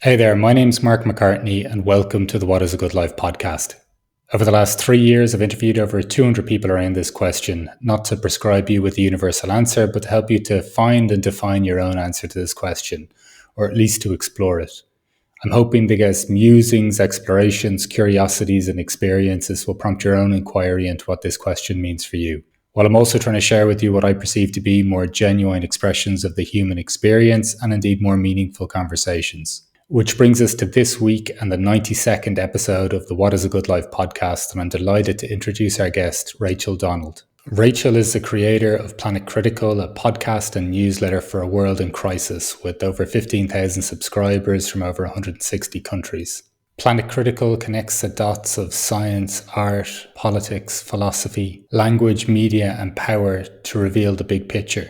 Hey there, my name's Mark McCartney, and welcome to the What is a Good Life podcast. Over the last 3 years, I've interviewed over 200 people around this question, not to prescribe you with a universal answer, but to help you to find and define your own answer to this question, or at least to explore it. I'm hoping the guest musings, explorations, curiosities, and experiences will prompt your own inquiry into what this question means for you. While I'm also trying to share with you what I perceive to be more genuine expressions of the human experience and indeed more meaningful conversations. Which brings us to this week and the 92nd episode of the What is a Good Life podcast, and I'm delighted to introduce our guest, Rachel Donald. Rachel is the creator of Planet Critical, a podcast and newsletter for a world in crisis, with over 15,000 subscribers from over 160 countries. Planet Critical connects the dots of science, art, politics, philosophy, language, media, and power to reveal the big picture.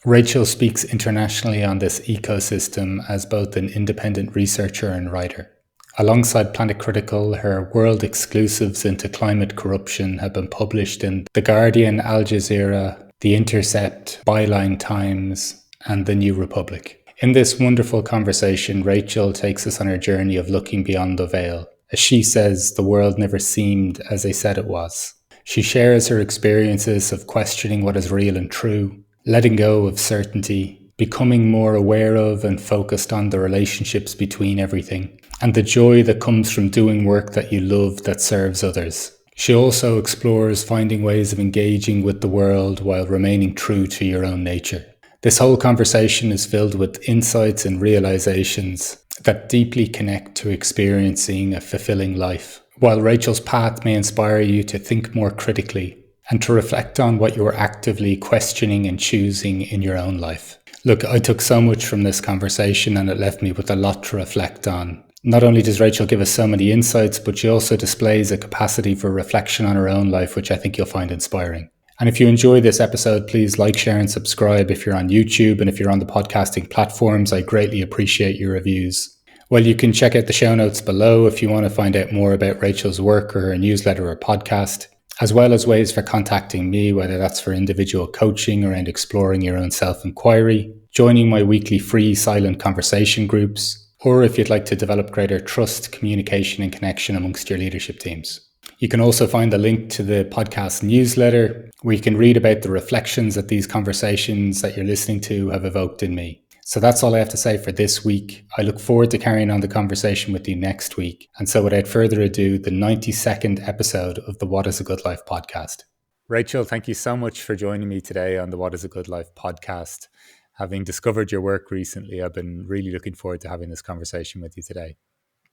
Rachel speaks internationally on this ecosystem as both an independent researcher and writer. Alongside Planet Critical, her world exclusives into climate corruption have been published in The Guardian, Al Jazeera, The Intercept, Byline Times, and The New Republic. In this wonderful conversation, Rachel takes us on her journey of looking beyond the veil. As she says, the world never seemed as they said it was. She shares her experiences of questioning what is real and true, letting go of certainty, becoming more aware of and focused on the relationships between everything, and the joy that comes from doing work that you love that serves others. She also explores finding ways of engaging with the world while remaining true to your own nature. This whole conversation is filled with insights and realizations that deeply connect to experiencing a fulfilling life. While Rachel's path may inspire you to think more critically and to reflect on what you're actively questioning and choosing in your own life. Look, I took so much from this conversation and it left me with a lot to reflect on. Not only does Rachel give us so many insights, but she also displays a capacity for reflection on her own life, which I think you'll find inspiring. And if you enjoy this episode, please like, share, and subscribe if you're on YouTube, and if you're on the podcasting platforms, I greatly appreciate your reviews. Well, you can check out the show notes below if you want to find out more about Rachel's work or her newsletter or podcast, as well as ways for contacting me, whether that's for individual coaching around exploring your own self-inquiry, joining my weekly free silent conversation groups, or if you'd like to develop greater trust, communication, and connection amongst your leadership teams. You can also find the link to the podcast newsletter, where you can read about the reflections that these conversations that you're listening to have evoked in me. So that's all I have to say for this week. I look forward to carrying on the conversation with you next week. And so without further ado, the 92nd episode of the What is a Good Life podcast. Rachel, thank you so much for joining me today on the What is a Good Life podcast. Having discovered your work recently, I've been really looking forward to having this conversation with you today.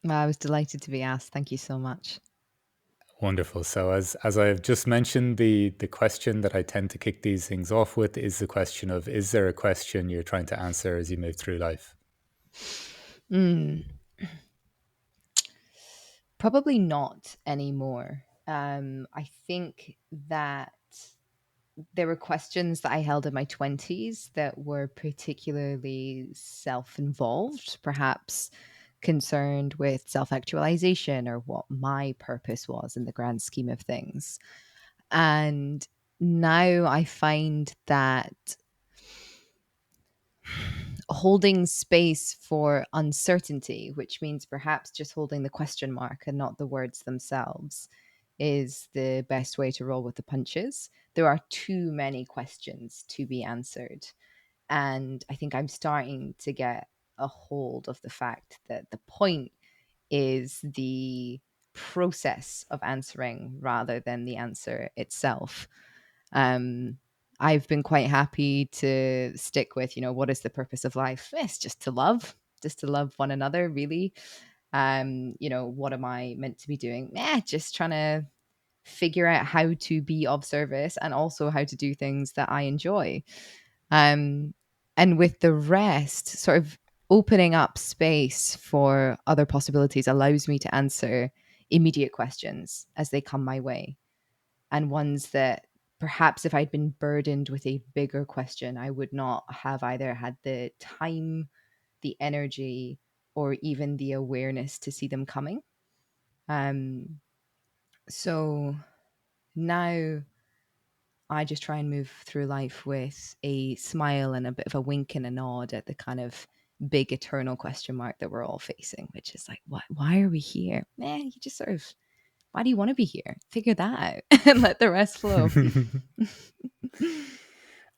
I was delighted to be asked. Thank you so much. Wonderful. So as I've just mentioned, the question that I tend to kick these things off with is the question of, is there a question you're trying to answer as you move through life? Probably not anymore. I think that there were questions that I held in my 20s that were particularly self-involved, perhaps concerned with self-actualization or what my purpose was in the grand scheme of things. And now I find that holding space for uncertainty, which means perhaps just holding the question mark and not the words themselves, is the best way to roll with the punches. There are too many questions to be answered. And I think I'm starting to get a hold of the fact that the point is the process of answering rather than the answer itself. Um, I've been quite happy to stick with, what is the purpose of life? It's just to love one another, really. What am I meant to be doing? Just trying to figure out how to be of service and also how to do things that I enjoy. Um, and with the rest, sort of opening up space for other possibilities allows me to answer immediate questions as they come my way, and ones that perhaps if I'd been burdened with a bigger question, I would not have either had the time, the energy, or even the awareness to see them coming. Um, so now I just try and move through life with a smile and a bit of a wink and a nod at the kind of big eternal question mark that we're all facing, which is like, why are we here? You just sort of, why do you want to be here? Figure that out and let the rest flow.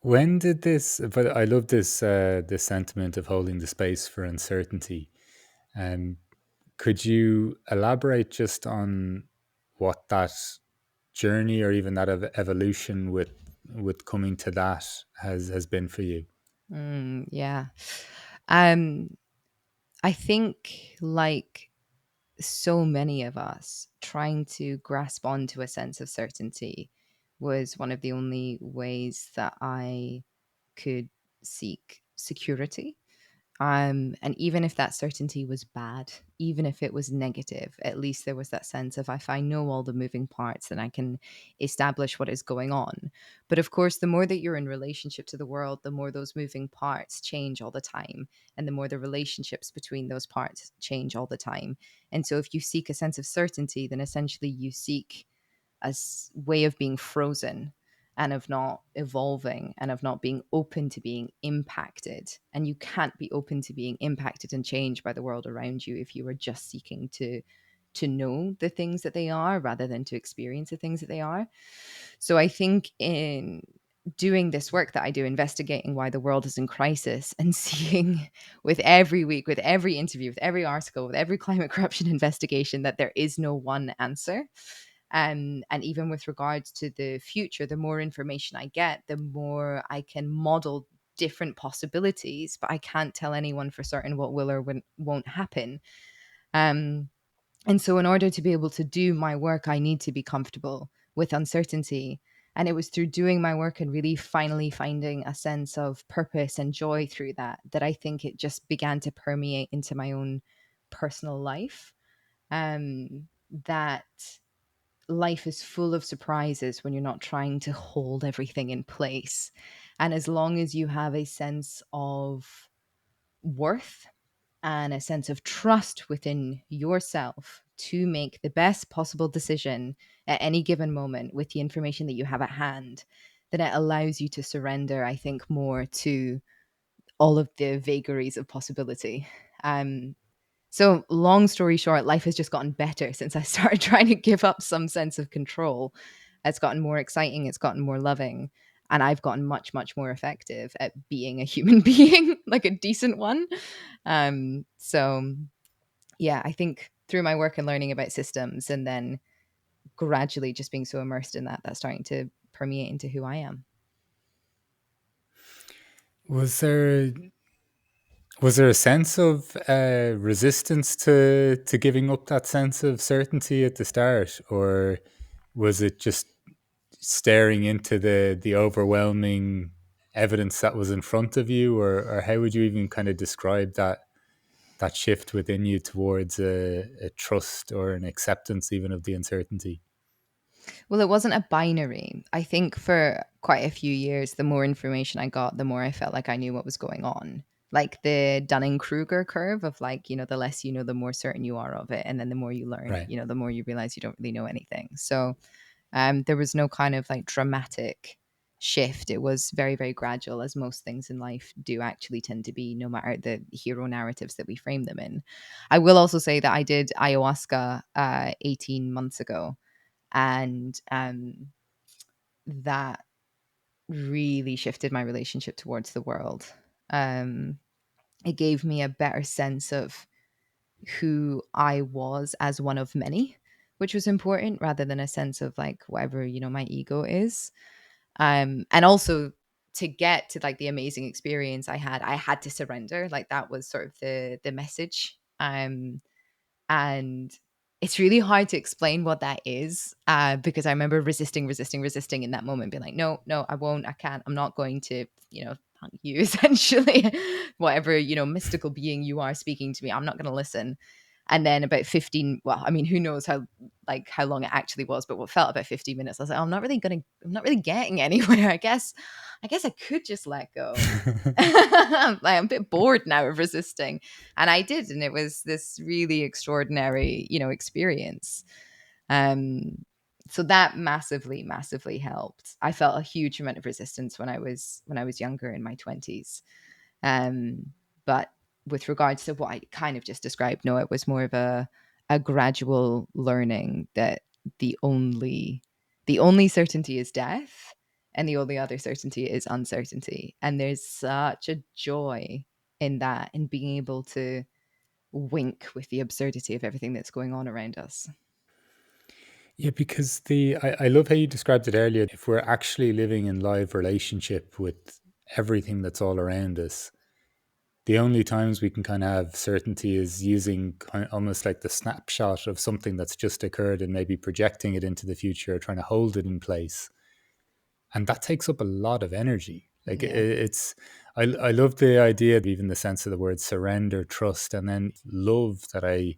When did this? But I love this sentiment of holding the space for uncertainty. Um, could you elaborate just on what that journey or even that evolution with coming to that has been for you? Yeah. Um, I think, like so many of us, trying to grasp onto a sense of certainty was one of the only ways that I could seek security. And even if that certainty was bad, even if it was negative, at least there was that sense of, if I know all the moving parts, then I can establish what is going on. But of course, the more that you're in relationship to the world, the more those moving parts change all the time. And the more the relationships between those parts change all the time. And so if you seek a sense of certainty, then essentially you seek a way of being frozen and of not evolving and of not being open to being impacted. And you can't be open to being impacted and changed by the world around you if you are just seeking to know the things that they are rather than to experience the things that they are. So I think in doing this work that I do, investigating why the world is in crisis and seeing with every week, with every interview, with every article, with every climate corruption investigation, that there is no one answer. And even with regards to the future, the more information I get, the more I can model different possibilities, but I can't tell anyone for certain what will or won't happen. Um, and so, in order to be able to do my work, I need to be comfortable with uncertainty. And it was through doing my work and really finally finding a sense of purpose and joy through that, that I think it just began to permeate into my own personal life. That life is full of surprises when you're not trying to hold everything in place. And as long as you have a sense of worth and a sense of trust within yourself to make the best possible decision at any given moment with the information that you have at hand, then it allows you to surrender, I think, more to all of the vagaries of possibility. So, long story short, life has just gotten better since I started trying to give up some sense of control. It's gotten more exciting, it's gotten more loving, and I've gotten much, much more effective at being a human being, like a decent one. So, yeah, I think through my work and learning about systems and then gradually just being so immersed in that, that's starting to permeate into who I am. Was there was there a sense of resistance to giving up that sense of certainty at the start, or was it just staring into the overwhelming evidence that was in front of you, or how would you even kind of describe that shift within you towards a trust or an acceptance even of the uncertainty? Well, it wasn't a binary. I think for quite a few years, the more information I got, the more I felt like I knew what was going on. Like the Dunning-Kruger curve of, like, the less you know, the more certain you are of it. And then the more you learn, Right. the more you realize you don't really know anything. So there was no kind of like dramatic shift. It was very, very gradual, as most things in life do actually tend to be, no matter the hero narratives that we frame them in. I will also say that I did ayahuasca 18 months ago, and that really shifted my relationship towards the world. Um, it gave me a better sense of who I was as one of many, which was important, rather than a sense of like whatever, my ego is. And also, to get to like the amazing experience I had to surrender. Like that was sort of the message. And it's really hard to explain what that is, because I remember resisting in that moment, being like, no, no, I won't, I can't, I'm not going to, thank you, essentially, whatever, mystical being you are speaking to me, I'm not going to listen. And then about 15, well, I mean, who knows how long it actually was, but what felt about 15 minutes, I was like, oh, I'm not really getting anywhere. I guess I could just let go. I'm a bit bored now of resisting. And I did. And it was this really extraordinary, experience. Um, so that massively, massively helped. I felt a huge amount of resistance when I was younger, in my 20s. But with regards to what I kind of just described, no, it was more of a gradual learning that the only certainty is death, and the only other certainty is uncertainty. And there's such a joy in that, in being able to wink with the absurdity of everything that's going on around us. Yeah, because I love how you described it earlier. If we're actually living in live relationship with everything that's all around us, the only times we can kind of have certainty is using kind of almost like the snapshot of something that's just occurred and maybe projecting it into the future, trying to hold it in place. And that takes up a lot of energy. Like Yeah. I love the idea of even the sense of the word surrender, trust, and then love that I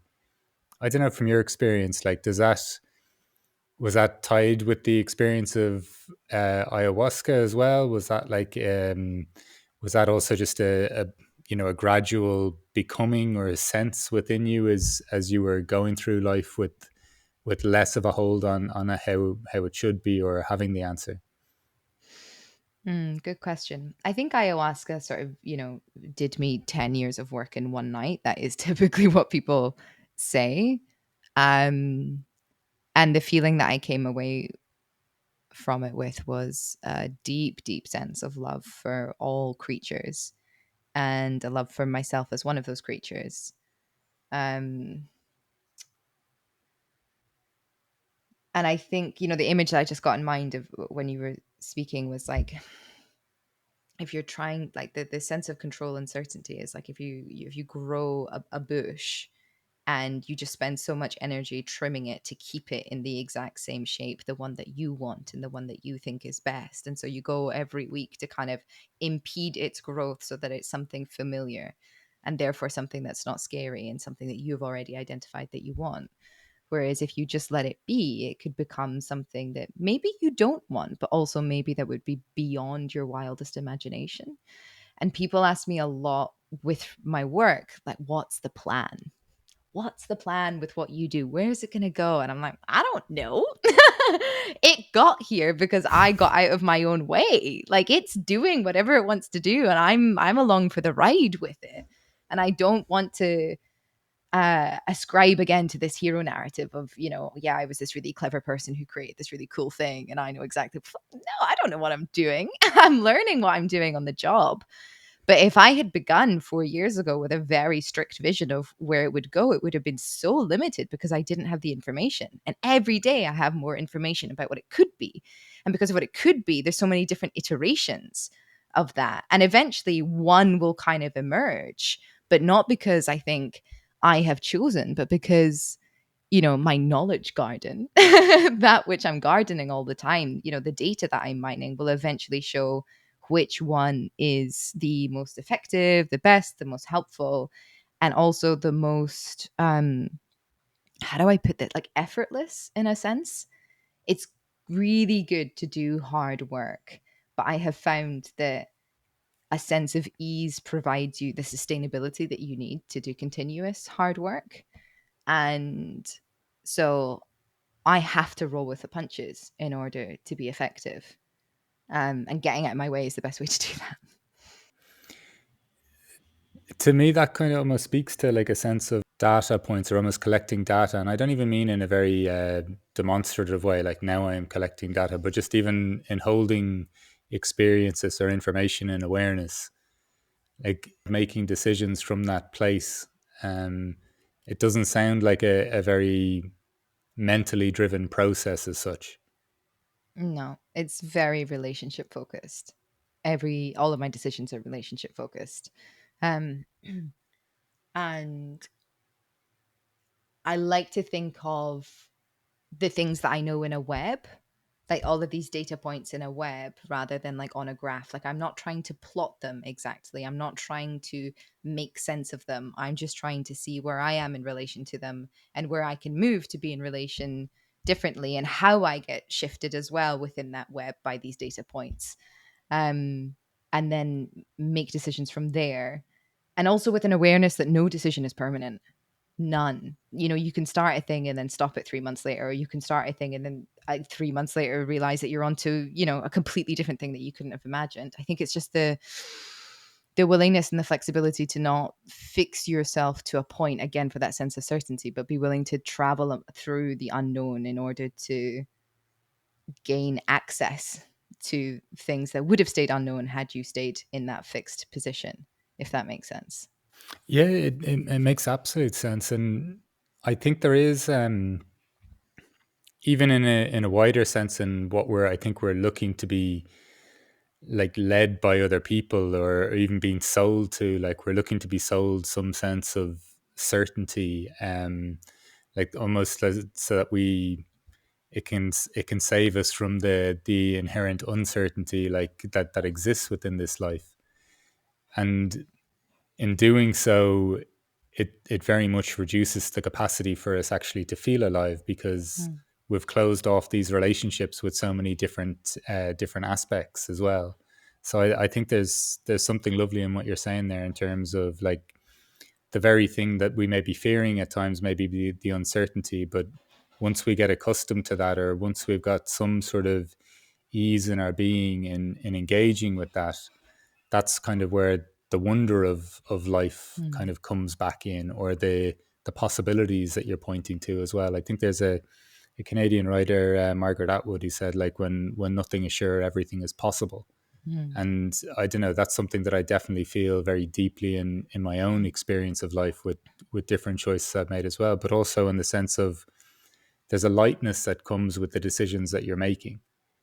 don't know from your experience, like, was that tied with the experience of ayahuasca as well? Was that like was that also just a you know a gradual becoming or a sense within you as you were going through life with less of a hold on how it should be or having the answer? Good question. I think ayahuasca sort of, did me 10 years of work in one night. That is typically what people say. Um, and the feeling that I came away from it with was a deep, deep sense of love for all creatures, and a love for myself as one of those creatures. Um, and I think, the image that I just got in mind of when you were speaking was like, if you're trying, like, the sense of control and certainty is like, if you grow a bush and you just spend so much energy trimming it to keep it in the exact same shape, the one that you want and the one that you think is best. And so you go every week to kind of impede its growth so that it's something familiar, and therefore something that's not scary and something that you've already identified that you want. Whereas if you just let it be, it could become something that maybe you don't want, but also maybe that would be beyond your wildest imagination. And people ask me a lot with my work, like, what's the plan? What's the plan with what you do? Where's it going to go? And I'm like, I don't know. It got here because I got out of my own way. Like, it's doing whatever it wants to do, and I'm along for the ride with it. And I don't want to ascribe again to this hero narrative of, yeah, I was this really clever person who created this really cool thing and I know exactly. No, I don't know what I'm doing. I'm learning what I'm doing on the job. But if I had begun 4 years ago with a very strict vision of where it would go, it would have been so limited because I didn't have the information. And every day I have more information about what it could be. And because of what it could be, there's so many different iterations of that. And eventually one will kind of emerge, but not because I think I have chosen, but because my knowledge garden, that which I'm gardening all the time, the data that I'm mining will eventually show which one is the most effective, the best, the most helpful, and also the most, how do I put that? Like, effortless in a sense. It's really good to do hard work, but I have found that a sense of ease provides you the sustainability that you need to do continuous hard work. And so I have to roll with the punches in order to be effective. And getting out of my way is the best way to do that. To me, that kind of almost speaks to like a sense of data points or almost collecting data. And I don't even mean in a very demonstrative way, like now I am collecting data, but just even in holding experiences or information and awareness, like making decisions from that place. Um, it doesn't sound like a very mentally driven process as such. No, it's very relationship focused. All of my decisions are relationship focused. Um, and I like to think of the things that I know in a web, like all of these data points in a web rather than like on a graph. Like, I'm not trying to plot them exactly. I'm not trying to make sense of them. I'm just trying to see where I am in relation to them and where I can move to be in relation differently, and how I get shifted as well within that web by these data points. Um, and then make decisions from there. And also with an awareness that no decision is permanent. None. You can start a thing and then stop it 3 months later, or you can start a thing and then 3 months later realize that you're onto, a completely different thing that you couldn't have imagined. I think it's just the the willingness and the flexibility to not fix yourself to a point again for that sense of certainty, but be willing to travel through the unknown in order to gain access to things that would have stayed unknown had you stayed in that fixed position, if that makes sense. Yeah, it makes absolute sense. And I think there is, even in a wider sense, in what I think we're looking to be like led by other people, or even being sold to, like we're looking to be sold some sense of certainty, like almost so that it can save us from the inherent uncertainty, like that exists within this life. And in doing so, it very much reduces the capacity for us actually to feel alive, because Mm. we've closed off these relationships with so many different aspects as well. So I think there's something lovely in what you're saying there, in terms of like the very thing that we may be fearing at times, maybe the uncertainty, but once we get accustomed to that, or once we've got some sort of ease in our being in engaging with that, that's kind of where the wonder of life kind Mm. of comes back in, or the possibilities that you're pointing to as well. I think there's a Canadian writer, Margaret Atwood, who said, like, when nothing is sure, everything is possible. Mm. And I don't know, that's something that I definitely feel very deeply in my own experience of life, with different choices I've made as well, but also in the sense of there's a lightness that comes with the decisions that you're making.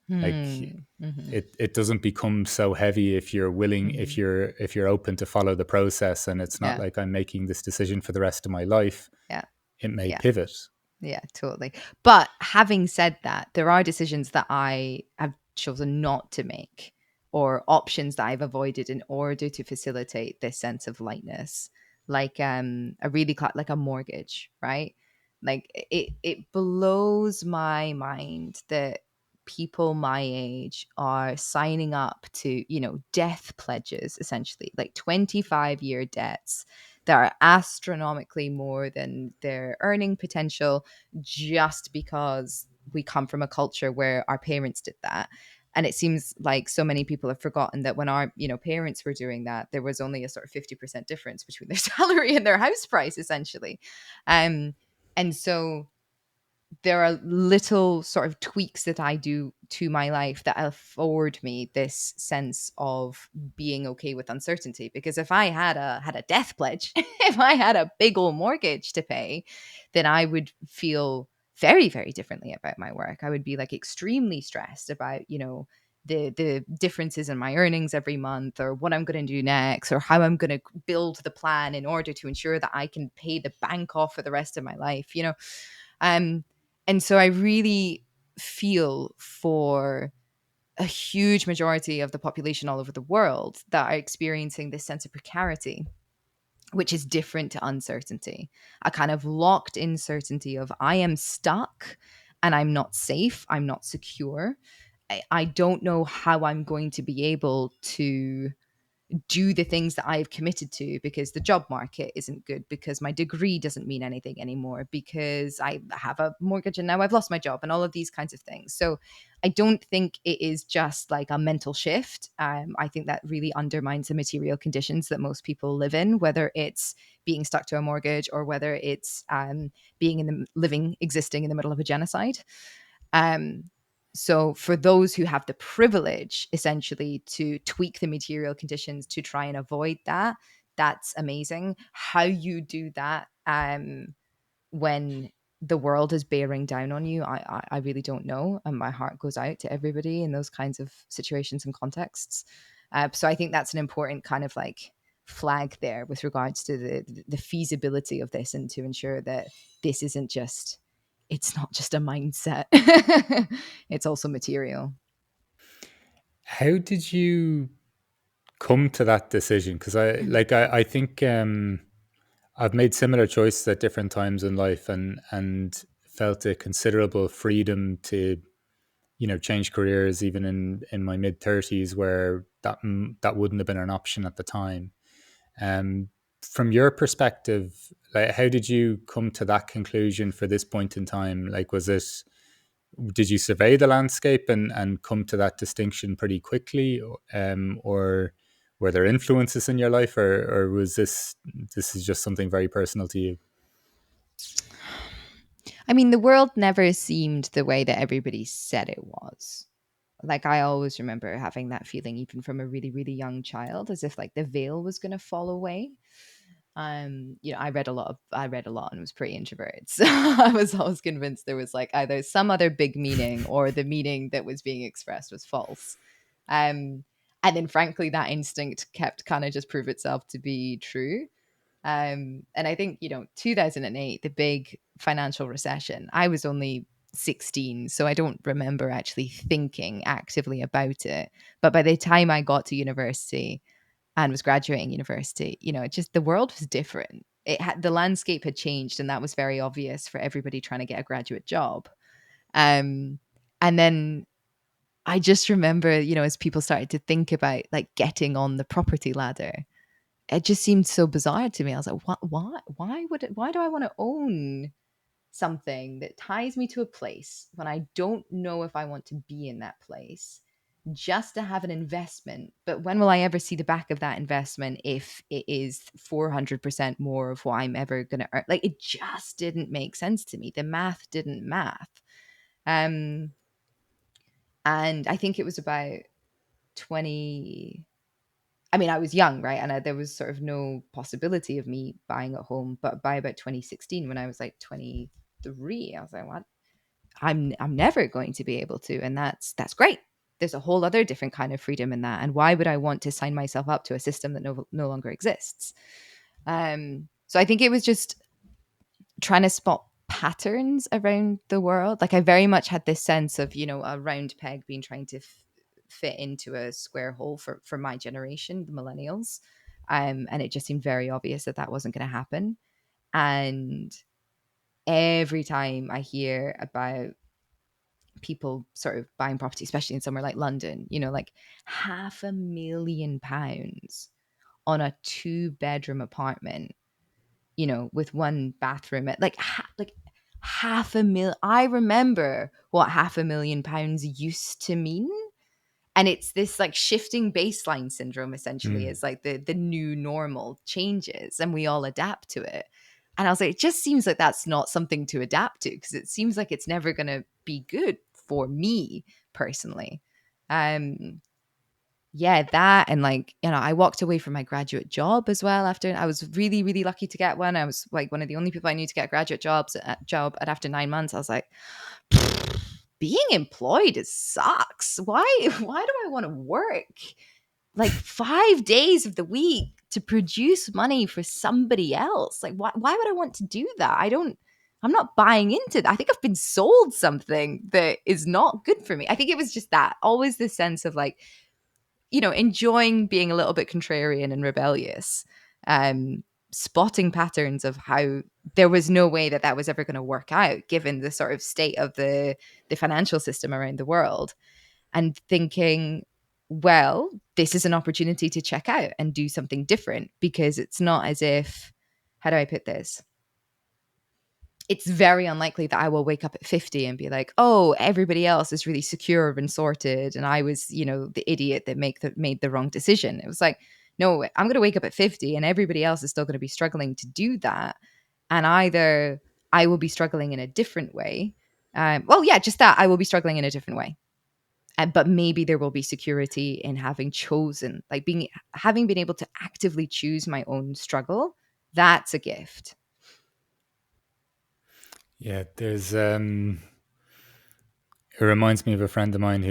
Like, Mm. Mm-hmm. it doesn't become so heavy if you're willing, Mm-hmm. if you're open to follow the process, and it's not Yeah. like I'm making this decision for the rest of my life. Yeah. It may Yeah. pivot. Yeah, totally. But having said that, there are decisions that I have chosen not to make, or options that I've avoided in order to facilitate this sense of lightness. Like a really like a mortgage, right? Like it blows my mind that people my age are signing up to, death pledges, essentially, like 25-year debts that are astronomically more than their earning potential, just because we come from a culture where our parents did that. And it seems like so many people have forgotten that when our, parents were doing that, there was only a sort of 50% difference between their salary and their house price, essentially. um and so there are little sort of tweaks that I do to my life that afford me this sense of being okay with uncertainty. Because if I had a death pledge, if I had a big old mortgage to pay, then I would feel very, very differently about my work. I would be like extremely stressed about, the differences in my earnings every month, or what I'm going to do next, or how I'm going to build the plan in order to ensure that I can pay the bank off for the rest of my life. Um, and so I really feel for a huge majority of the population all over the world that are experiencing this sense of precarity, which is different to uncertainty. A kind of locked in certainty of I am stuck and I'm not safe, I'm not secure. I don't know how I'm going to be able to do the things that I've committed to, because the job market isn't good, because my degree doesn't mean anything anymore, because I have a mortgage and now I've lost my job, and all of these kinds of things. So I don't think it is just like a mental shift. I think that really undermines the material conditions that most people live in, whether it's being stuck to a mortgage, or whether it's being existing in the middle of a genocide. Um, so for those who have the privilege, essentially, to tweak the material conditions to try and avoid that, that's amazing. How you do that when the world is bearing down on you, I really don't know. And my heart goes out to everybody in those kinds of situations and contexts. So I think that's an important kind of like flag there with regards to the feasibility of this, and to ensure that this isn't just, it's not just a mindset. It's also material. How did you come to that decision? Because I think, I've made similar choices at different times in life, and felt a considerable freedom to, change careers even in my mid 30s, where that wouldn't have been an option at the time. Um, from your perspective, like, how did you come to that conclusion for this point in time? Like, did you survey the landscape and come to that distinction pretty quickly, or Were there influences in your life, or was this is just something very personal to you? I mean, the world never seemed the way that everybody said it was. Like, I always remember having that feeling, even from a really, really young child, as if like the veil was going to fall away. I read a lot and was pretty introverted. So I was always convinced there was like either some other big meaning or the meaning that was being expressed was false. Um, and then frankly, that instinct kept kind of just prove itself to be true. And I think, 2008, the big financial recession, I was only 16, so I don't remember actually thinking actively about it. But by the time I got to university and was graduating university, it just the world was different. The landscape had changed, and that was very obvious for everybody trying to get a graduate job. Um, and then I just remember, as people started to think about like getting on the property ladder, it just seemed so bizarre to me. I was like, what? Why do I want to own something that ties me to a place when I don't know if I want to be in that place? Just to have an investment, but when will I ever see the back of that investment if it is 400% more of what I'm ever going to earn? Like, it just didn't make sense to me. The math didn't math. Um, and I think it was about 20. I mean, I was young, right? And there was sort of no possibility of me buying a home. But by about 2016, when I was like 23, I was like, what? I'm never going to be able to. And that's great. There's a whole other different kind of freedom in that. And why would I want to sign myself up to a system that no longer exists? So I think it was just trying to spot patterns around the world. Like, I very much had this sense of, a round peg being trying to fit into a square hole for my generation, the millennials. And it just seemed very obvious that that wasn't going to happen. And every time I hear about people sort of buying property, especially in somewhere like London, like £500,000 on a 2-bedroom apartment, with one bathroom at like half a mil. I remember what £500,000 used to mean. And it's this like shifting baseline syndrome, essentially, Mm. is like the new normal changes and we all adapt to it. And I was like, it just seems like that's not something to adapt to, because it seems like it's never going to be good for me personally. Um, yeah, that, and like, I walked away from my graduate job as well. After I was really, really lucky to get one. I was like one of the only people I knew to get a graduate job. And after 9 months, I was like, being employed is sucks. Why do I want to work like 5 days of the week to produce money for somebody else? Like, why would I want to do that? I'm not buying into that. I think I've been sold something that is not good for me. I think it was just that, always this sense of like, enjoying being a little bit contrarian and rebellious, um, spotting patterns of how there was no way that was ever going to work out, given the sort of state of the financial system around the world, and thinking, well, this is an opportunity to check out and do something different, because it's not as if, how do I put this? It's very unlikely that I will wake up at 50 and be like, oh, everybody else is really secure and sorted. And I was, the idiot that made the wrong decision. It was like, no, I'm going to wake up at 50 and everybody else is still going to be struggling to do that. And either I will be struggling in a different way. Well, yeah, just that, I will be struggling in a different way. But maybe there will be security in having chosen, like having been able to actively choose my own struggle. That's a gift. Yeah, there's it reminds me of a friend of mine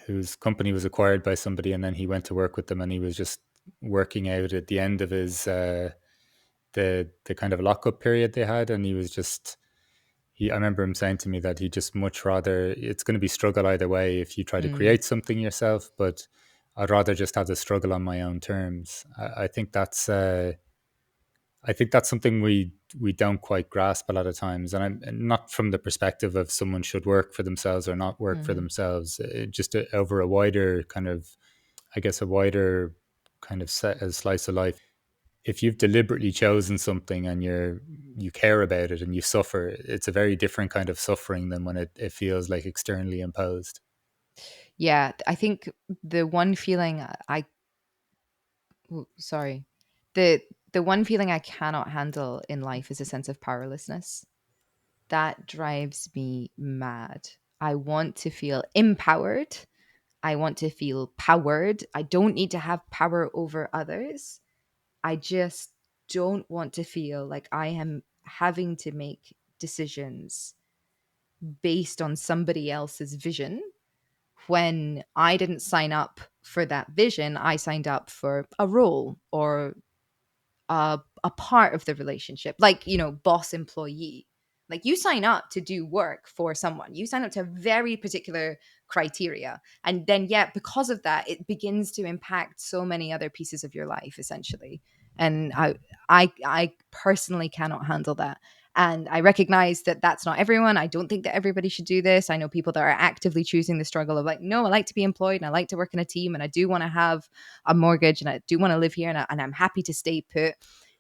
whose company was acquired by somebody, and then he went to work with them, and he was just working out at the end of his the kind of lockup period they had, and he was just he. I remember him saying to me that he just much rather, it's going to be struggle either way if you try to Mm, create something yourself, but I'd rather just have the struggle on my own terms. I think that's something we don't quite grasp a lot of times, and I'm not from the perspective of someone should work for themselves or not work for mhm. themselves. Over a wider kind of, I guess, a wider kind of set a slice of life. If you've deliberately chosen something and you care about it and you suffer, it's a very different kind of suffering than when it feels like externally imposed. Yeah, I think the one feeling I Ooh, sorry. The the one feeling I cannot handle in life is a sense of powerlessness. That drives me mad. I want to feel empowered. I want to feel powered. I don't need to have power over others. I just don't want to feel like I am having to make decisions based on somebody else's vision when I didn't sign up for that vision. I signed up for a role or a part of the relationship, like, boss employee. Like, you sign up to do work for someone, you sign up to a very particular criteria, and then, yeah, because of that, it begins to impact so many other pieces of your life, essentially. And I personally cannot handle that. And I recognize that that's not everyone. I don't think that everybody should do this. I know people that are actively choosing the struggle of like, no, I like to be employed and I like to work in a team and I do want to have a mortgage and I do want to live here and I'm happy to stay put.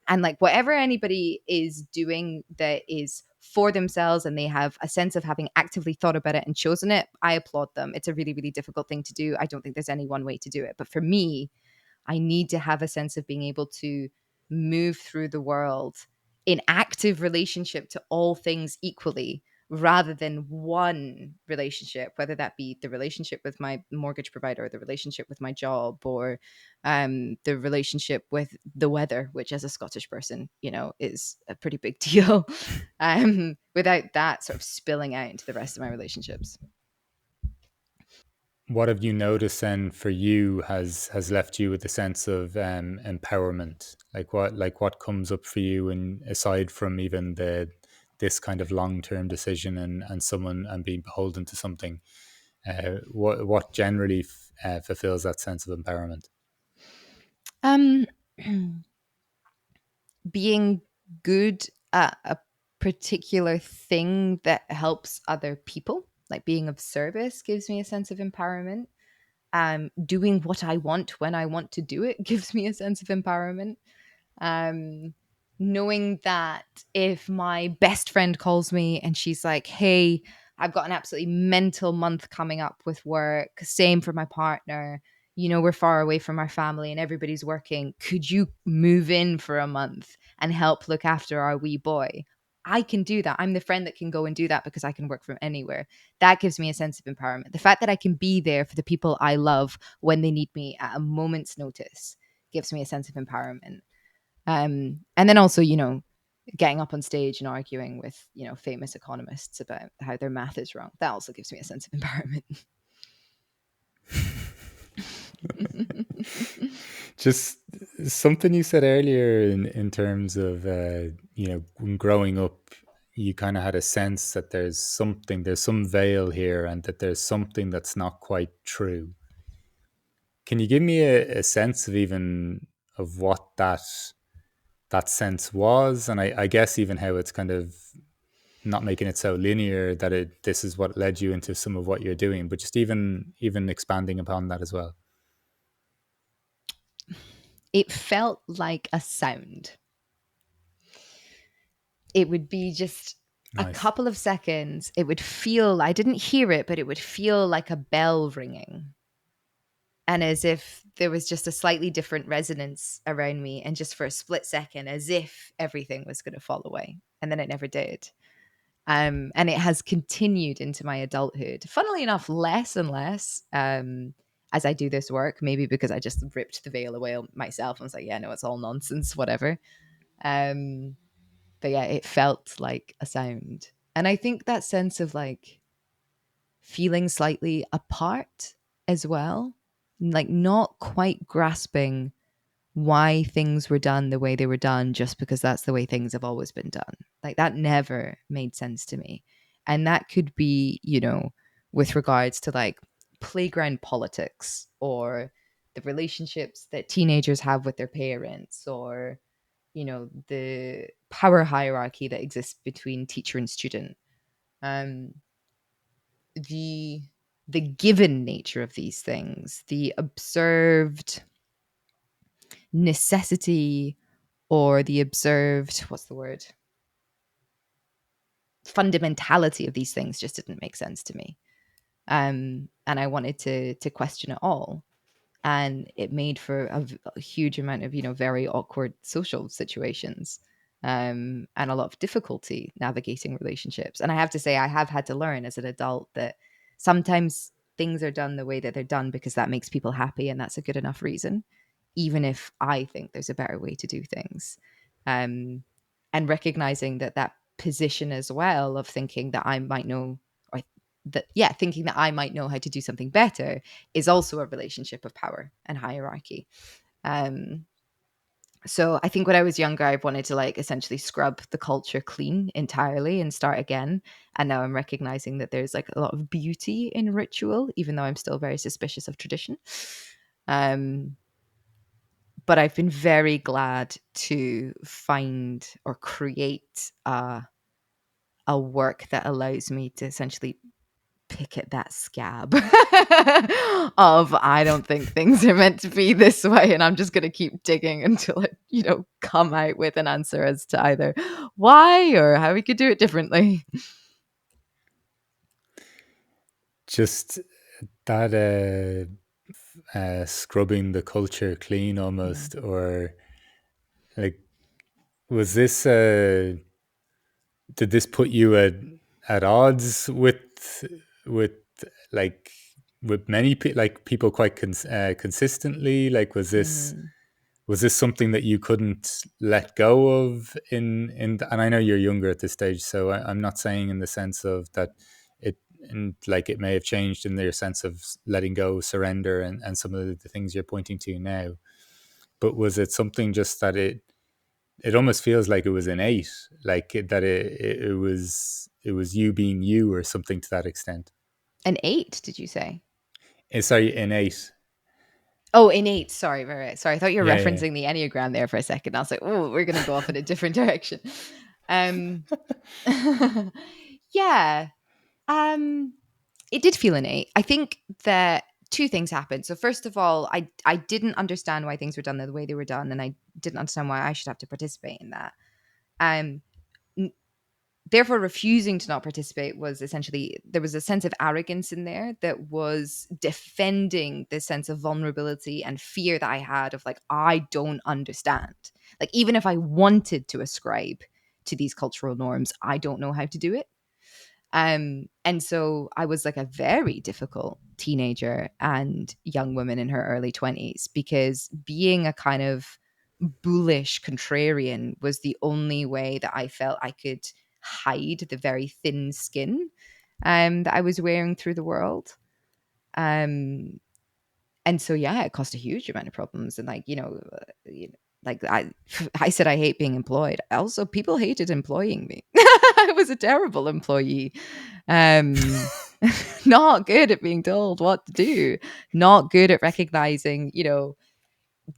And like, whatever anybody is doing that is for themselves and they have a sense of having actively thought about it and chosen it, I applaud them. It's a really, really difficult thing to do. I don't think there's any one way to do it. But for me, I need to have a sense of being able to move through the world in active relationship to all things equally, rather than one relationship, whether that be the relationship with my mortgage provider, or the relationship with my job, or the relationship with the weather, which as a Scottish person, is a pretty big deal. Without that sort of spilling out into the rest of my relationships. What have you noticed then for you has left you with a sense of empowerment? Like what comes up for you, and aside from even the this kind of long term decision and someone and being beholden to something, what generally fulfills that sense of empowerment? Um, Being good at a particular thing that helps other people, like being of service, gives me a sense of empowerment. Doing what I want when I want to do it gives me a sense of empowerment. um, Knowing that if my best friend calls me and she's like, hey, I've got an absolutely mental month coming up with work, same for my partner, we're far away from our family and everybody's working, could you move in for a month and help look after our wee boy? I can do that. I'm the friend that can go and do that because I can work from anywhere. That gives me a sense of empowerment. The fact that I can be there for the people I love when they need me at a moment's notice gives me a sense of empowerment. And then also, getting up on stage and arguing with, famous economists about how their math is wrong. That also gives me a sense of empowerment. Just something you said earlier in terms of when growing up, you kind of had a sense that there's some veil here, and that there's something that's not quite true. Can you give me a sense of even of what that sense was, and I guess even how it's kind of not making it so linear that this is what led you into some of what you're doing, but just even expanding upon that as well. It felt like a sound. It would be just a Nice. couple of seconds. It would feel, I didn't hear it, but it would feel like a bell ringing. And as if there was just a slightly different resonance around me. And just for a split second, as if everything was going to fall away. And then it never did. And it has continued into my adulthood. Funnily enough, less and less as I do this work, maybe because I just ripped the veil away myself and was like, yeah, no, it's all nonsense, whatever. Um, but yeah, it felt like a sound. And I think that sense of like feeling slightly apart as well, like not quite grasping why things were done the way they were done just because that's the way things have always been done. Like that never made sense to me. And that could be, with regards to like playground politics or the relationships that teenagers have with their parents, or, the power hierarchy that exists between teacher and student. Um, the the given nature of these things, the observed necessity, or the observed, what's the word, fundamentality of these things just didn't make sense to me. And I wanted to question it all. and it made for a huge amount of very awkward social situations, and a lot of difficulty navigating relationships. And I have to say, I have had to learn as an adult that sometimes things are done the way that they're done because that makes people happy, and that's a good enough reason, even if I think there's a better way to do things. um, and recognizing that position as well of thinking that I might know, or that, yeah, thinking that I might know how to do something better, is also a relationship of power and hierarchy. Um, so I think when I was younger, I wanted to like essentially scrub the culture clean entirely and start again. And now I'm recognizing that there's like a lot of beauty in ritual, even though I'm still very suspicious of tradition. Um, but I've been very glad to find or create a work that allows me to essentially pick at that scab of I don't think things are meant to be this way, and I'm just going to keep digging until it, come out with an answer as to either why or how we could do it differently. Just that scrubbing the culture clean Mm. almost, or like, was this did this put you at odds with like with many like people quite consistently? Like, Mm. was this something that you couldn't let go of in and I know you're younger at this stage, so I'm not saying in the sense of that it, and like it may have changed in their sense of letting go, surrender, and some of the things you're pointing to now, but was it something just that it almost feels like it was innate, like it was you being you or something to that extent. An 8, did you say? Sorry, innate. Oh, innate. Sorry, right. Sorry, I thought you were Yeah, yeah. referencing the Enneagram there for a second. I was like, oh, we're going to go off in a different direction. Um, yeah. Um, it did feel innate. I think that two things happened. So first of all, I didn't understand why things were done the way they were done, and I didn't understand why I should have to participate in that. Um, Therefore, refusing to not participate was essentially, there was a sense of arrogance in there that was defending this sense of vulnerability and fear that I had of like, I don't understand. Like, even if I wanted to ascribe to these cultural norms, I don't know how to do it. And so I was like a very difficult teenager and young woman in her early 20s, because being a kind of bullish contrarian was the only way that I felt I could hide the very thin skin that I was wearing through the world. Um, and so yeah, it caused a huge amount of problems. And like, like I said, I hate being employed. Also, people hated employing me. I was a terrible employee. Um, not good at being told what to do. Not good at recognizing,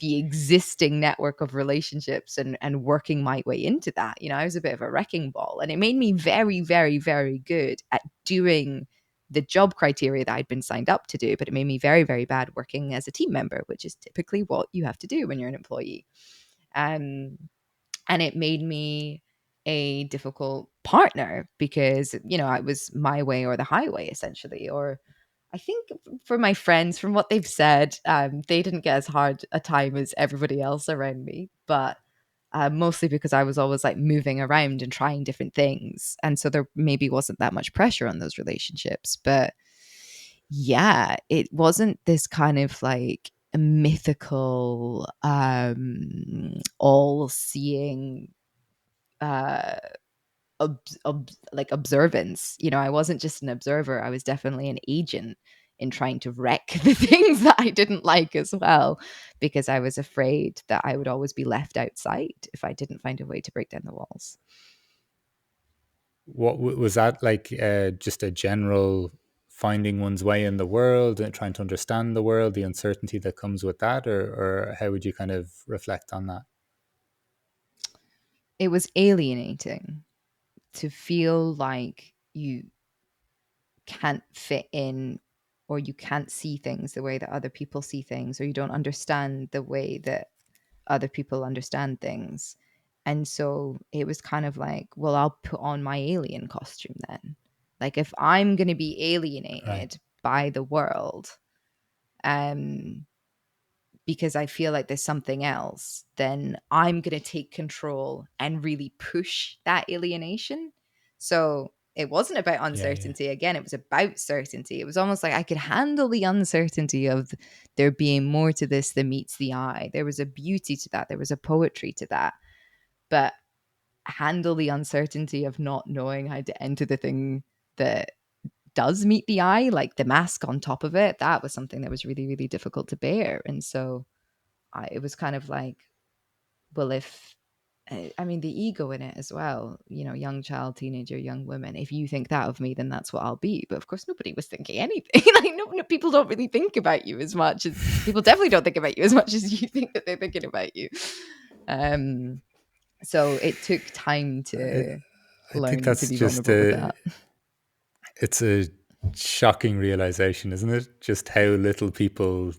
the existing network of relationships and working my way into that. I was a bit of a wrecking ball, and it made me very, very, very good at doing the job criteria that I'd been signed up to do, but it made me very, very bad working as a team member, which is typically what you have to do when you're an employee. Um, and it made me a difficult partner because, it was my way or the highway, essentially. Or I think for my friends, from what they've said, they didn't get as hard a time as everybody else around me, but mostly because I was always like moving around and trying different things. And so there maybe wasn't that much pressure on those relationships. But yeah, it wasn't this kind of like mythical, all seeing, uh, like observance. I wasn't just an observer. I was definitely an agent in trying to wreck the things that I didn't like as well, because I was afraid that I would always be left outside if I didn't find a way to break down the walls. What was that like? Just a general finding one's way in the world and trying to understand the world, the uncertainty that comes with that, or how would you kind of reflect on that? It was alienating to feel like you can't fit in, or you can't see things the way that other people see things, or you don't understand the way that other people understand things. And so it was kind of like, well, I'll put on my alien costume then. Like, if I'm going to be Right. alienated by the world, um because I feel like there's something else, then I'm going to take control and really push that alienation. So it wasn't about Yeah, yeah. uncertainty. Again, it was about certainty. It was almost like I could handle the uncertainty of there being more to this than meets the eye. There was a beauty to that, there was a poetry to that. But handle the uncertainty of not knowing how to enter the thing that does meet the eye, like the mask on top of it, that was something that was really, really difficult to bear. And so it was kind of like, well, if I mean, the ego in it as well, you know, young child, teenager, young woman. If you think that of me, then that's what I'll be. But of course, nobody was thinking anything. Like, no, people don't really think about you as much as people definitely don't think about you as much as you think that they're thinking about you. Um, so it took time I, to I think learn to that's be just vulnerable with a, that. it's a shocking realization, isn't it? Just how little people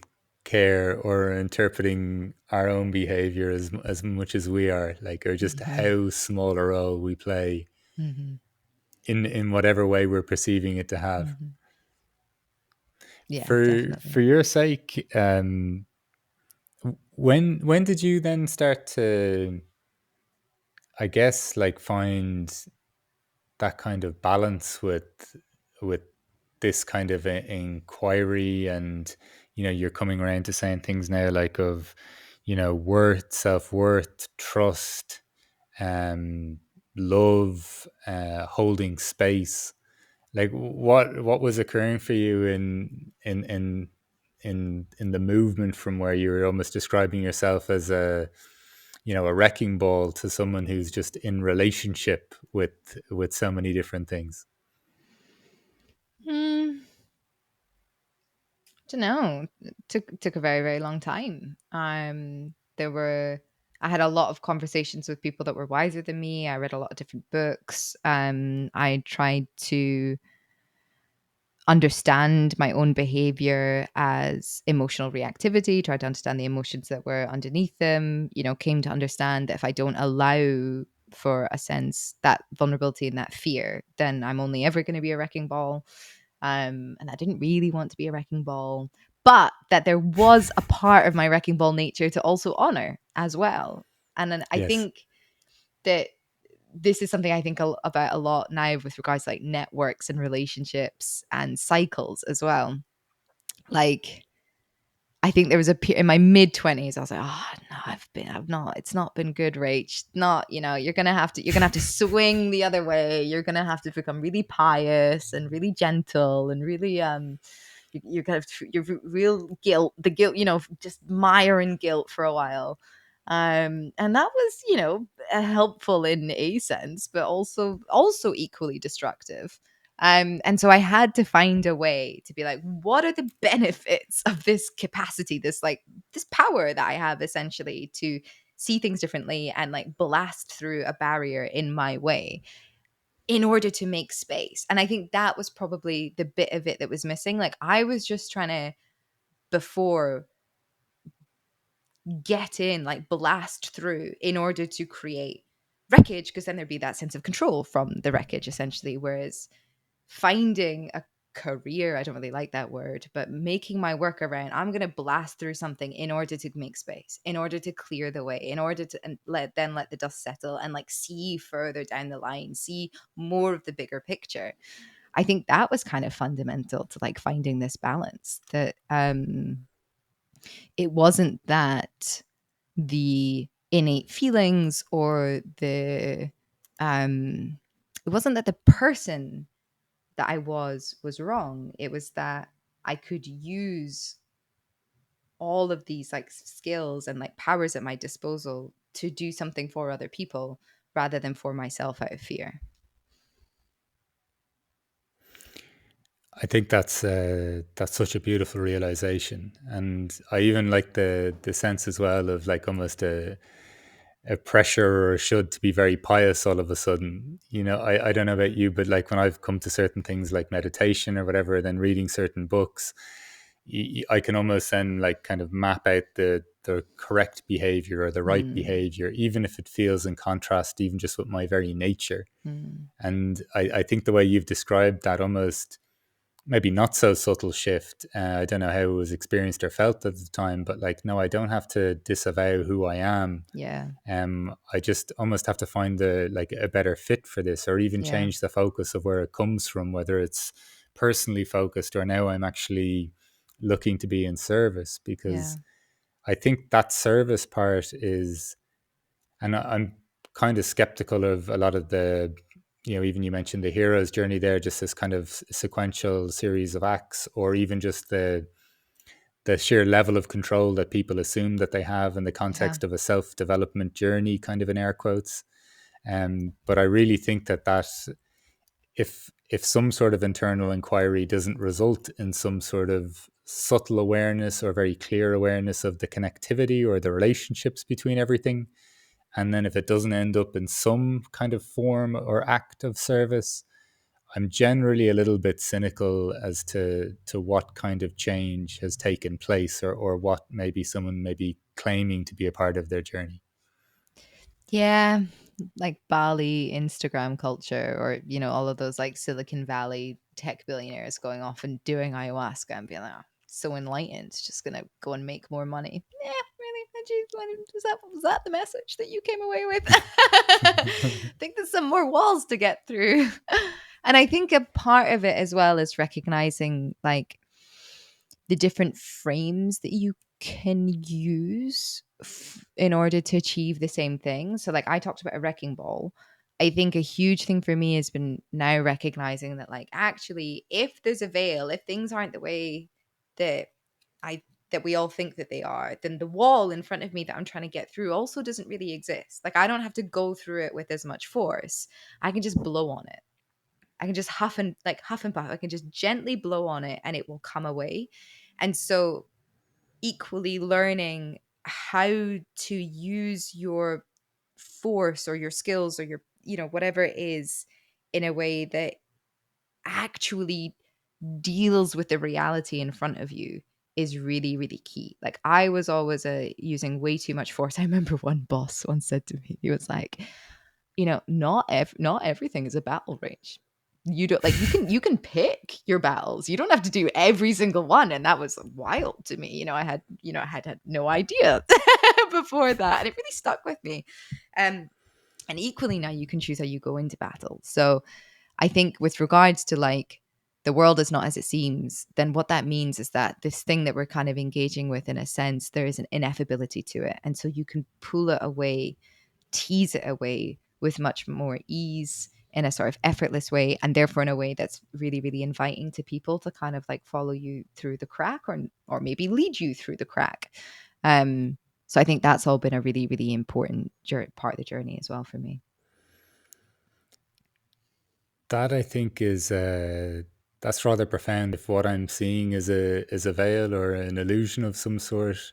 care or are interpreting our own behavior as much as we are, like, or just Hmm. how small a role we play Hmm. in whatever way we're perceiving it to have. Hmm. Yeah, For definitely. your sake, when did you then start to, I guess, like, find that kind of balance with this kind of inquiry, and you're coming around to saying things now, like, of worth, self-worth, trust, um love, holding space. Like, what was occurring for you in the movement from where you were almost describing yourself as a wrecking ball to someone who's just in relationship with so many different things? Mm, don't know. It took a very, very long time. There were I had a lot of conversations with people that were wiser than me. I read a lot of different books. I tried to understand my own behavior as emotional reactivity, tried to understand the emotions that were underneath them, came to understand that if I don't allow for a sense that vulnerability and that fear, then I'm only ever going to be a wrecking ball. And I didn't really want to be a wrecking ball, but that there was a part of my wrecking ball nature to also honor as well. And then I Yes. think that this is something I think about a lot now with regards to like networks and relationships and cycles as well. Like, I think there was in my mid 20s, I was like, oh no, I've not, it's not been good, Rach. Not, you're gonna have to swing the other way. You're gonna have to become really pious and really gentle and really, you're kind of your real guilt, the guilt, just mire in guilt for a while. And that was, helpful in a sense, but also equally destructive. And so I had to find a way to be like, what are the benefits of this capacity, this power that I have essentially to see things differently and like blast through a barrier in my way in order to make space. And I think that was probably the bit of it that was missing. Like, I was just trying to, before, get in, like blast through in order to create wreckage, because then there'd be that sense of control from the wreckage essentially. Whereas finding a career, I don't really like that word, but making my work around, I'm going to blast through something in order to make space, in order to clear the way, in order to and let the dust settle and like see further down the line, see more of the bigger picture. I think that was kind of fundamental to like finding this balance, that it wasn't that the innate feelings or it wasn't that the person that I was wrong. It was that I could use all of these like skills and like powers at my disposal to do something for other people rather than for myself out of fear. I think that's such a beautiful realization, and I even like the sense as well of, like, almost a pressure or a should to be very pious all of a sudden. I don't know about you, but like when I've come to certain things like meditation or whatever, then reading certain books, I can almost then like kind of map out the correct behavior or the right Mm, behavior, even if it feels in contrast, even just with my very nature. mm, And I think the way you've described that, almost maybe not so subtle shift. I don't know how it was experienced or felt at the time, but like, no, I don't have to disavow who I am. Yeah. I just almost have to find a better fit for this, or even Yeah. change the focus of where it comes from, whether it's personally focused or now I'm actually looking to be in service. Yeah. Because I think that service part is, and I'm kind of skeptical of a lot of the, even you mentioned the hero's journey there, just this kind of sequential series of acts, or even just the sheer level of control that people assume that they have in the Yeah. context of a self-development journey, kind of in air quotes. But I really think that if some sort of internal inquiry doesn't result in some sort of subtle awareness or very clear awareness of the connectivity or the relationships between everything, and then if it doesn't end up in some kind of form or act of service, I'm generally a little bit cynical as to what kind of change has taken place, or what maybe someone may be claiming to be a part of their journey. Yeah, like Bali Instagram culture, or all of those like Silicon Valley tech billionaires going off and doing ayahuasca and being like, "Oh, so enlightened, just gonna go and make more money." Yeah, really? Was that the message that you came away with? I think there's some more walls to get through. And I think a part of it as well is recognizing like the different frames that you can use in order to achieve the same thing. So, like I talked about a wrecking ball. I think a huge thing for me has been now recognizing that, like, actually, if there's a veil, if things aren't the way that I that we all think that they are, then the wall in front of me that I'm trying to get through also doesn't really exist. Like, I don't have to go through it with as much force. I can just blow on it. I can just huff and puff. I can just gently blow on it and it will come away. And so equally learning how to use your force or your skills or your, whatever it is in a way that actually deals with the reality in front of you is really, really key. Like I was always using way too much force. I remember one boss once said to me, he was like, not everything is a battle range. You don't like you can pick your battles. You don't have to do every single one. And that was wild to me. I had no idea before that. And it really stuck with me. And equally now you can choose how you go into battle. So I think with regards to like the world is not as it seems, then what that means is that this thing that we're kind of engaging with, in a sense, there is an ineffability to it. And so you can pull it away, tease it away with much more ease in a sort of effortless way, and therefore in a way that's really, really inviting to people to kind of like follow you through the crack, or maybe lead you through the crack. So I think that's all been a really, really important part of the journey as well for me. That I think is that's rather profound. If what I'm seeing is a veil or an illusion of some sort,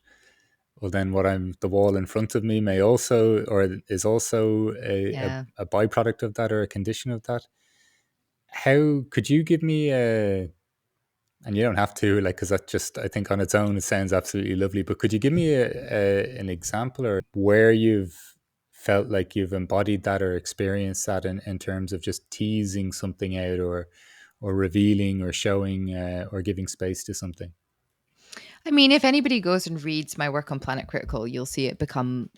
well, then the wall in front of me may also, or is also Yeah. a byproduct of that or a condition of that. How could you give me a, and you don't have to, like, because that just, I think on its own, it sounds absolutely lovely, but could you give me an example or where you've felt like you've embodied that or experienced that in terms of just teasing something out, or revealing or showing or giving space to something? I mean, if anybody goes and reads my work on Planet Critical, you'll see it become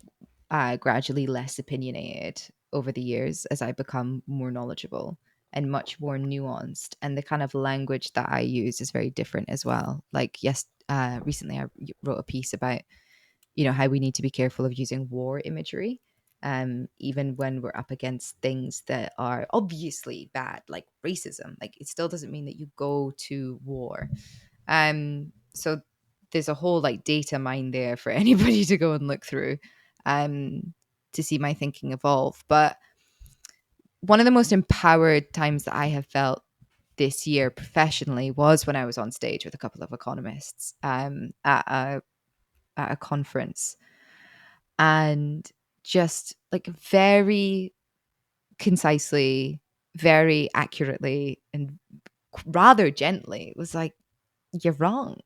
gradually less opinionated over the years as I become more knowledgeable and much more nuanced. And the kind of language that I use is very different as well. Like, yes, recently I wrote a piece about, how we need to be careful of using war imagery. Even when we're up against things that are obviously bad, like racism, like it still doesn't mean that you go to war. So there's a whole like data mine there for anybody to go and look through um to see my thinking evolve. But one of the most empowered times that I have felt this year professionally was when I was on stage with a couple of economists at a conference, and just like very concisely, very accurately, and rather gently was like, "You're wrong.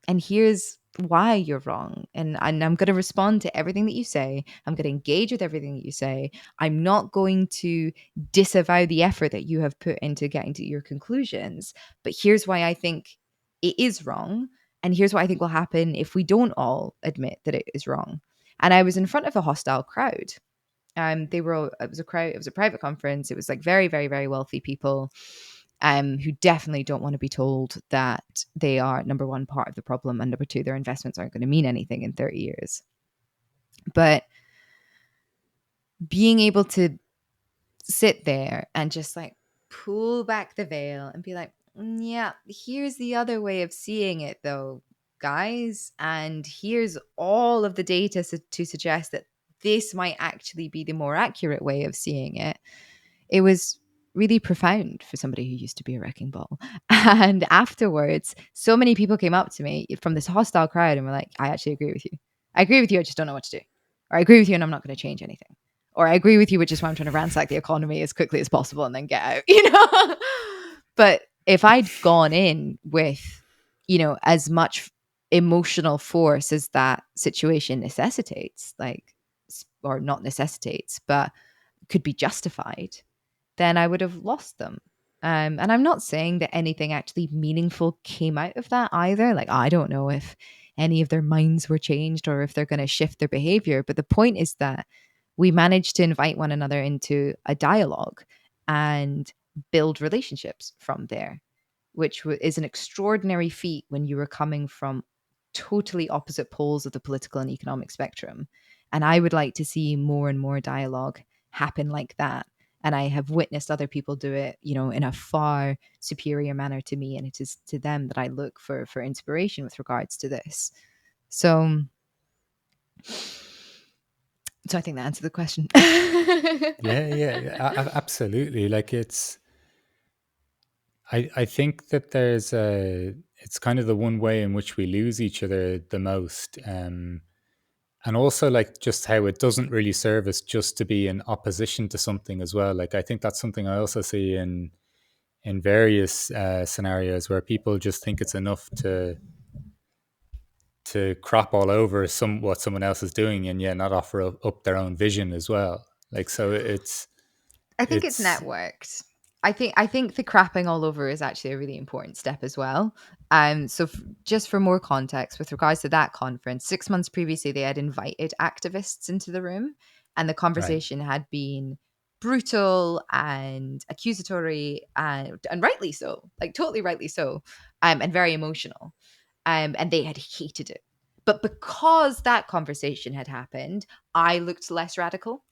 And here's why you're wrong. And I'm going to respond to everything that you say. I'm going to engage with everything that you say. I'm not going to disavow the effort that you have put into getting to your conclusions. But here's why I think it is wrong. And here's what I think will happen if we don't all admit that it is wrong. And I was in front of a hostile crowd. They were it was a crowd, it was a private conference. It was like very, very, very wealthy people who definitely don't want to be told that they are number one part of the problem, and number two, their investments aren't going to mean anything in 30 years. But being able to sit there and just like pull back the veil and be like, yeah, here's the other way of seeing it, though, guys. And here's all of the data to suggest that this might actually be the more accurate way of seeing it. It was really profound for somebody who used to be a wrecking ball. And afterwards, so many people came up to me from this hostile crowd and were like, I actually agree with you. I agree with you. I just don't know what to do. Or I agree with you and I'm not going to change anything. Or I agree with you, which is why I'm trying to ransack the economy as quickly as possible and then get out, But if I'd gone in with, as much emotional force as that situation necessitates, like, or not necessitates, but could be justified, then I would have lost them. And I'm not saying that anything actually meaningful came out of that either. Like, I don't know if any of their minds were changed or if they're going to shift their behavior. But the point is that we managed to invite one another into a dialogue and build relationships from there, which is an extraordinary feat when you were coming from totally opposite poles of the political and economic spectrum. And I would like to see more and more dialogue happen like that. And I have witnessed other people do it, in a far superior manner to me. And it is to them that I look for inspiration with regards to this. So, so I think that answered the question. Absolutely. Like I think that it's kind of the one way in which we lose each other the most. And also like just how it doesn't really serve us just to be in opposition to something as well. Like I think that's something I also see in various scenarios where people just think it's enough to crop all over what someone else is doing and yet not offer up their own vision as well. Like so I think it's it's networked. I think the crapping all over is actually a really important step as well. So just for more context, with regards to that conference, 6 months previously, they had invited activists into the room, and the right. conversation had been brutal and accusatory, and rightly so, like totally rightly so, and very emotional. And they had hated it. But because that conversation had happened, I looked less radical.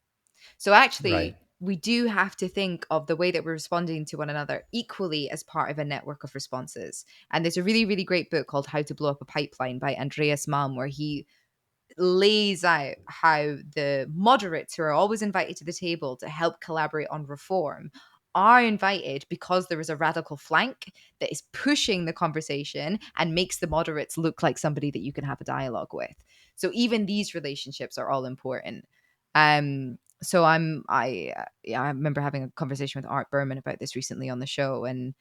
So Right. actually, we do have to think of the way that we're responding to one another equally as part of a network of responses. And there's a really, really great book called How to Blow Up a Pipeline by Andreas Malm, where he lays out how the moderates who are always invited to the table to help collaborate on reform are invited because there is a radical flank that is pushing the conversation and makes the moderates look like somebody that you can have a dialogue with. So even these relationships are all important. So yeah, I remember having a conversation with Art Berman about this recently on the show, and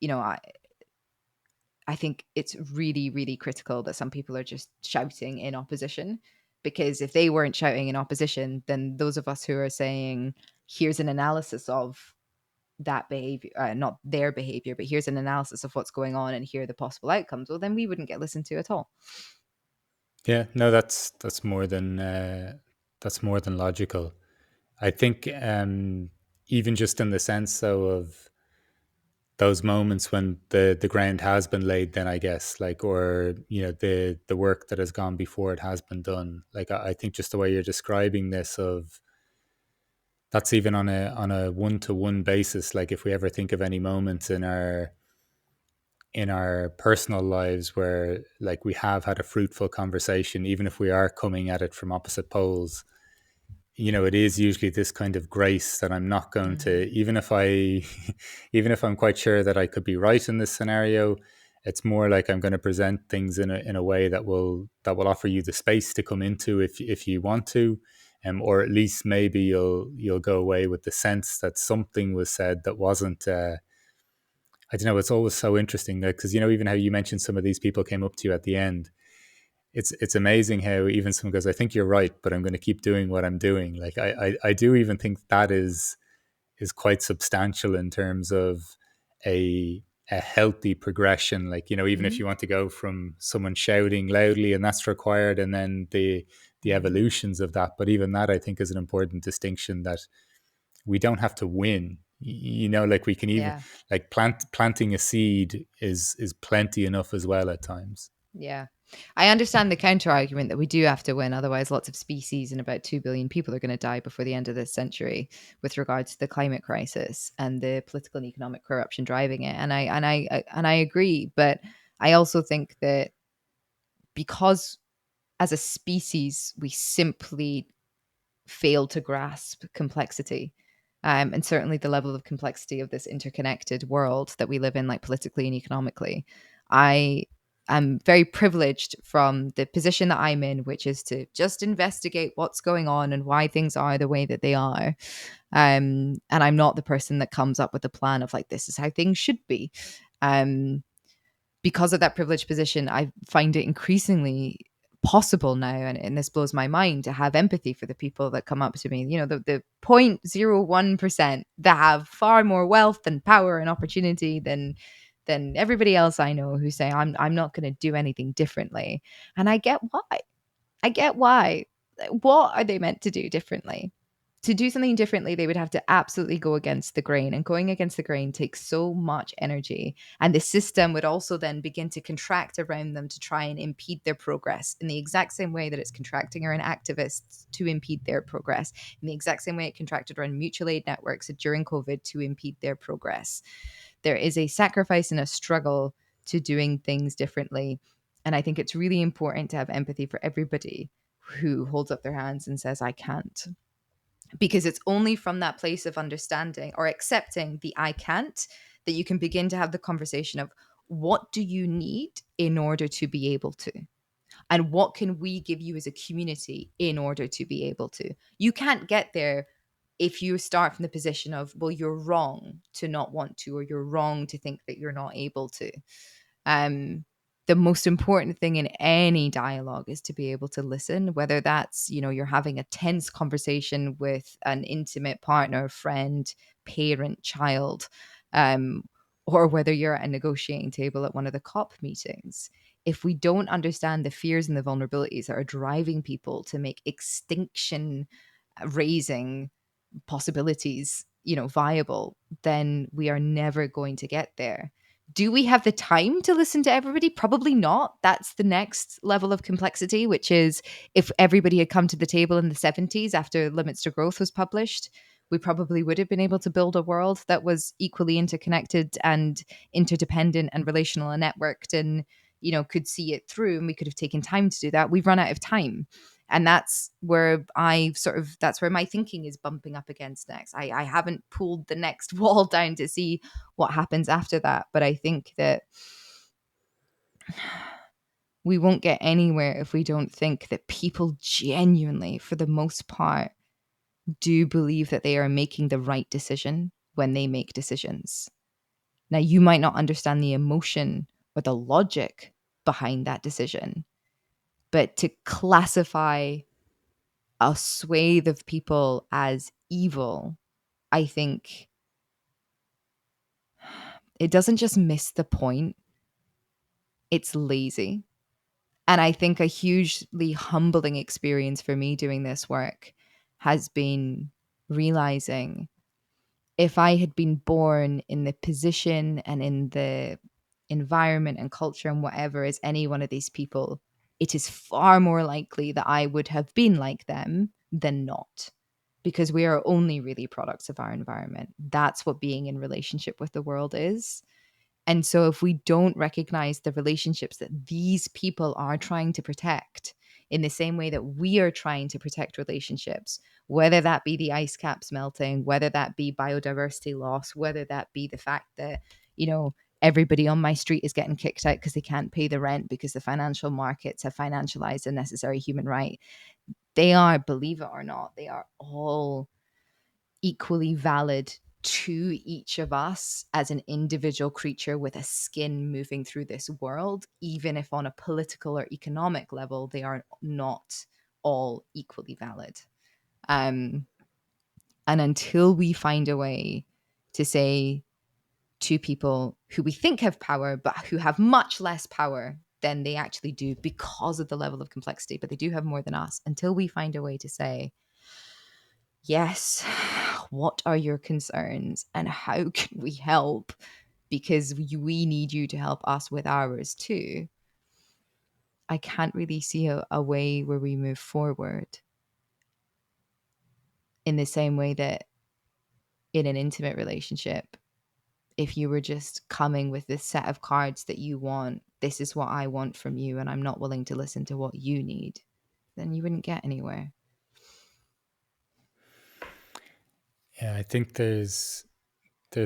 you know, I think it's really, really critical that some people are just shouting in opposition, because if they weren't shouting in opposition, then those of us who are saying, here's an analysis of that behavior, not their behavior, but here's an analysis of what's going on and here are the possible outcomes, well, then we wouldn't get listened to at all. Yeah, no, that's more than logical. I think even just in the sense though of those moments when the ground has been laid, then I guess like, or the work that has gone before it has been done. Like I think just the way you're describing this, of that's even on a one-to-one basis. Like if we ever think of any moments in our personal lives where like we have had a fruitful conversation, even if we are coming at it from opposite poles, it is usually this kind of grace that I'm not going to, Mm. even if I even if I'm quite sure that I could be right in this scenario, it's more like I'm going to present things in a way that will offer you the space to come into if you want to. Or at least maybe you'll go away with the sense that something was said that wasn't I don't know. It's always so interesting because even how you mentioned some of these people came up to you at the end. it's amazing how even someone goes, I think you're right, but I'm going to keep doing what I'm doing. Like I do even think that is quite substantial in terms of a healthy progression. Like, you know, even if Mm-hmm. you want to go from someone shouting loudly and that's required, and then the Mm-hmm. evolutions of that. But even that, I think, is an important distinction, that we don't have to win. You know, like we can even, Yeah. like, planting a seed is plenty enough as well at times. Yeah. I understand the counter argument that we do have to win. Otherwise, lots of species and about 2 billion people are going to die before the end of this century with regards to the climate crisis and the political and economic corruption driving it. And I agree. But I also think that because as a species, we simply fail to grasp complexity. And certainly the level of complexity of this interconnected world that we live in, like politically and economically. I am very privileged from the position that I'm in, which is to just investigate what's going on and why things are the way that they are. And I'm not the person that comes up with a plan of like, this is how things should be. Um, because of that privileged position, I find it increasingly possible now, and this blows my mind, to have empathy for the people that come up to me, you know, the 0.01% that have far more wealth and power and opportunity than everybody else I know, who say I'm not going to do anything differently. And I get why. I get why. What are they meant to do differently? To do something differently, they would have to absolutely go against the grain. And going against the grain takes so much energy. And the system would also then begin to contract around them to try and impede their progress in the exact same way that it's contracting around activists to impede their progress, in the exact same way it contracted around mutual aid networks during COVID to impede their progress. There is a sacrifice and a struggle to doing things differently. And I think it's really important to have empathy for everybody who holds up their hands and says, I can't. Because it's only from that place of understanding or accepting the I can't that you can begin to have the conversation of what do you need in order to be able to? And what can we give you as a community in order to be able to? You can't get there if you start from the position of, well, you're wrong to not want to, or you're wrong to think that you're not able to. um the most important thing in any dialogue is to be able to listen, whether that's, you know, you're having a tense conversation with an intimate partner, friend, parent, child, um or whether you're at a negotiating table at one of the COP meetings. If we don't understand the fears and the vulnerabilities that are driving people to make extinction raising possibilities, you know, viable, then we are never going to get there. Do we have the time to listen to everybody? Probably not. That's the next level of complexity, which is, if everybody had come to the table in the 70s after Limits to Growth was published, we probably would have been able to build a world that was equally interconnected and interdependent and relational and networked, and, you know, could see it through, and we could have taken time to do that. We've run out of time. And that's where that's where my thinking is bumping up against next. I haven't pulled the next wall down to see what happens after that, but I think that we won't get anywhere if we don't think that people genuinely, for the most part, do believe that they are making the right decision when they make decisions. Now, you might not understand the emotion or the logic behind that decision, but to classify a swathe of people as evil, I think it doesn't just miss the point, it's lazy. And I think a hugely humbling experience for me doing this work has been realizing, if I had been born in the position and in the environment and culture and whatever as any one of these people, it is far more likely that I would have been like them than not. Because we are only really products of our environment. That's what being in relationship with the world is. And so, if we don't recognize the relationships that these people are trying to protect in the same way that we are trying to protect relationships, whether that be the ice caps melting, whether that be biodiversity loss, whether that be the fact that, you know, everybody on my street is getting kicked out because they can't pay the rent because the financial markets have financialized a necessary human right. They are, believe it or not, they are all equally valid to each of us as an individual creature with a skin moving through this world, even if on a political or economic level they are not all equally valid. Um, and until we find a way to say to people who we think have power, but who have much less power than they actually do because of the level of complexity, but they do have more than us, until we find a way to say, yes, what are your concerns and how can we help? Because we need you to help us with ours too. I can't really see a way where we move forward in the same way that in an intimate relationship, if you were just coming with this set of cards that you want, this is what I want from you, and I'm not willing to listen to what you need, then you wouldn't get anywhere. Yeah, I think there's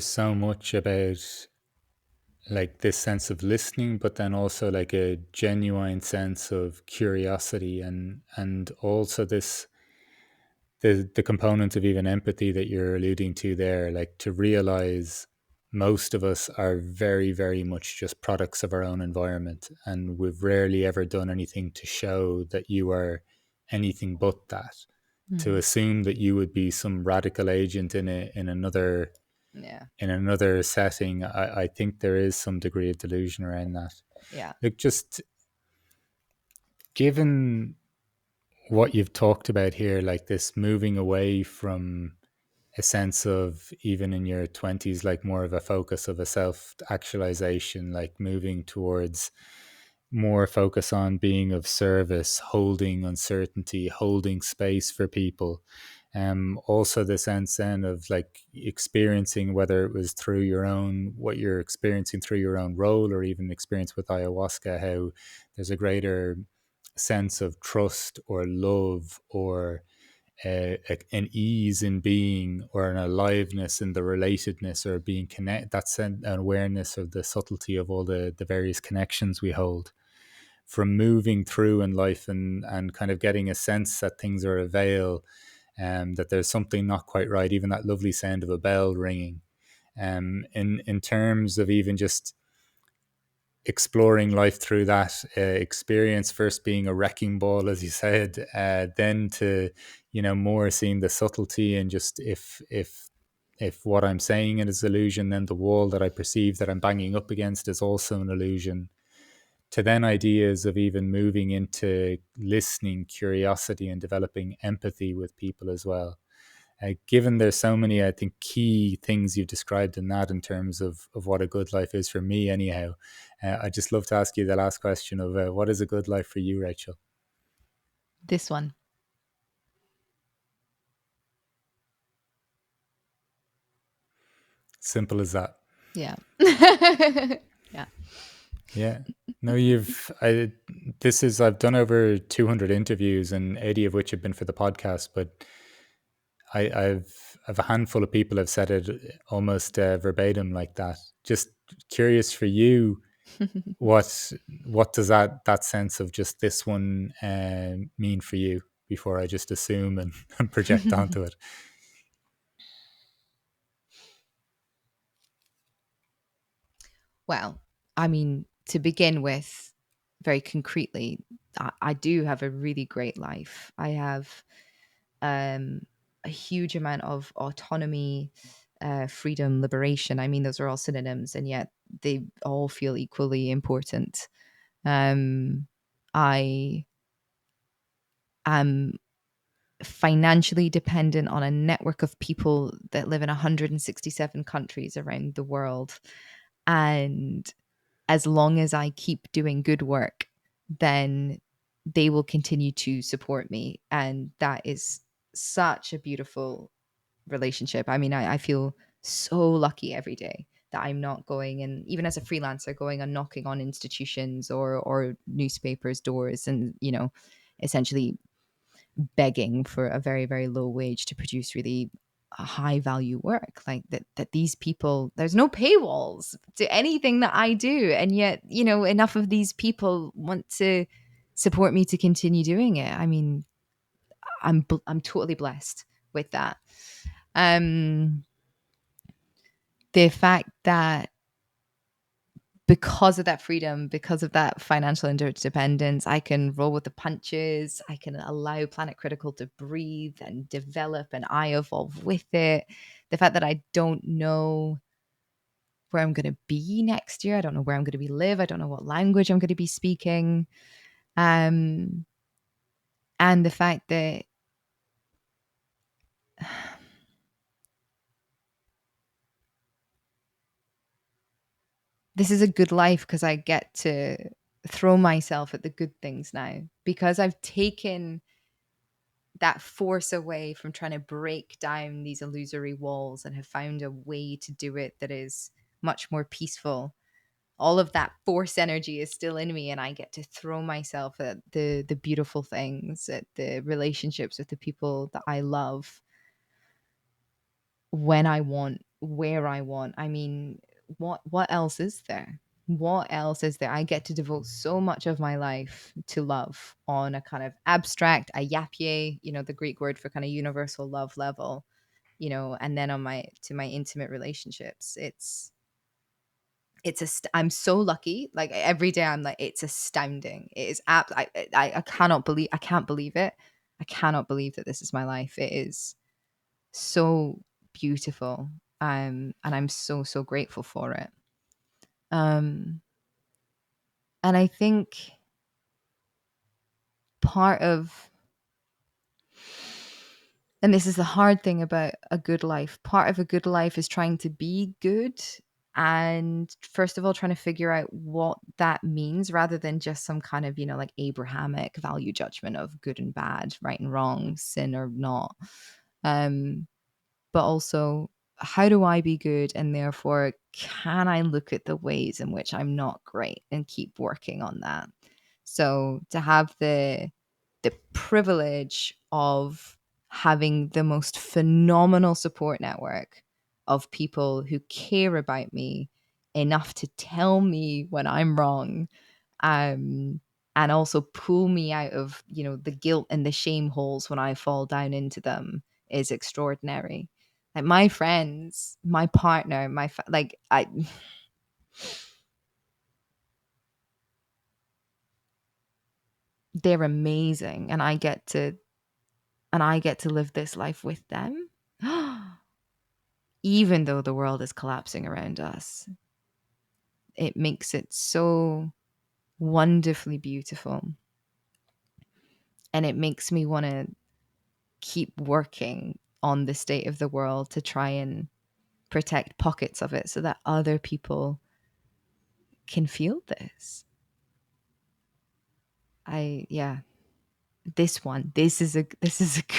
so much about like this sense of listening, but then also like a genuine sense of curiosity, and also this the component of even empathy that you're alluding to there, like to realize most of us are very, very much just products of our own environment, and we've rarely ever done anything to show that you are anything but that. To Mm. assume that you would be some radical agent in another Yeah. in another setting, I think there is some degree of delusion around that. Yeah. Like, just given what you've talked about here, like this moving away from a sense of, even in your 20s, like more of a focus of a self actualization, like moving towards more focus on being of service, holding uncertainty, holding space for people. Also the sense then of like experiencing, whether it was through your own, what you're experiencing through your own role, or even experience with ayahuasca, how there's a greater sense of trust or love, or an ease in being, or an aliveness in the relatedness, or being connect, that's an awareness of the subtlety of all the various connections we hold, from moving through in life, and kind of getting a sense that things are a veil, that there's something not quite right, even that lovely sound of a bell ringing, in terms of even just exploring life through that experience, first being a wrecking ball, as you said, then to, more seeing the subtlety, and just if what I'm saying is illusion, then the wall that I perceive that I'm banging up against is also an illusion, to then ideas of even moving into listening, curiosity, and developing empathy with people as well. Given there's so many, I think, key things you've described in that, in terms of what a good life is for me, anyhow, I'd just love to ask you the last question of what is a good life for you, Rachel? This one. Simple as that. Yeah. Yeah. Yeah. No, I've done over 200 interviews, and 80 of which have been for the podcast, but I've a handful of people have said it almost verbatim like that. Just curious for you, what what does that sense of just this one mean for you, before I just assume and project onto it? Well, I mean, to begin with, very concretely, I do have a really great life. I have um, a huge amount of autonomy, freedom, liberation. I mean, those are all synonyms, and yet they all feel equally important. Um, I am financially dependent on a network of people that live in 167 countries around the world. And as long as I keep doing good work, then they will continue to support me. And that is such a beautiful relationship. I mean, I feel so lucky every day that I'm not going, and even as a freelancer, going and knocking on institutions or newspapers' doors, and essentially begging for a very, very low wage to produce really high value work. Like that these people, there's no paywalls to anything that I do, and yet enough of these people want to support me to continue doing it. I mean, I'm totally blessed with that. um the fact that because of that freedom, because of that financial interdependence, I can roll with the punches. I can allow Planet Critical to breathe and develop, and I evolve with it. The fact that I don't know where I'm going to be next year, I don't know where I'm going to be live, I don't know what language I'm going to be speaking, and the fact that this is a good life because I get to throw myself at the good things now, because I've taken that force away from trying to break down these illusory walls and have found a way to do it that is much more peaceful. All of that force energy is still in me, and I get to throw myself at the beautiful things, at the relationships with the people that I love, when I want, where I want. I mean, what else is there? What else is there? I get to devote so much of my life to love on a kind of abstract, ayapye, the Greek word for kind of universal love level, and then on my to my intimate relationships. I'm so lucky. Like every day I'm like, it's astounding. It is I can't believe it. I cannot believe that this is my life. It is so beautiful. And I'm so, so grateful for it. Um, and I think part of, and this is the hard thing about a good life, part of a good life is trying to be good. And first of all, trying to figure out what that means rather than just some kind of, like Abrahamic value judgment of good and bad, right and wrong, sin or not. But also, how do I be good? And therefore, can I look at the ways in which I'm not great and keep working on that? So to have the privilege of having the most phenomenal support network of people who care about me enough to tell me when I'm wrong, um, and also pull me out of the guilt and the shame holes when I fall down into them, is extraordinary. Like my friends, my partner, like I they're amazing, and I get to live this life with them. Even though the world is collapsing around us, it makes it so wonderfully beautiful, and it makes me want to keep working on the state of the world to try and protect pockets of it so that other people can feel this. Yeah, this is a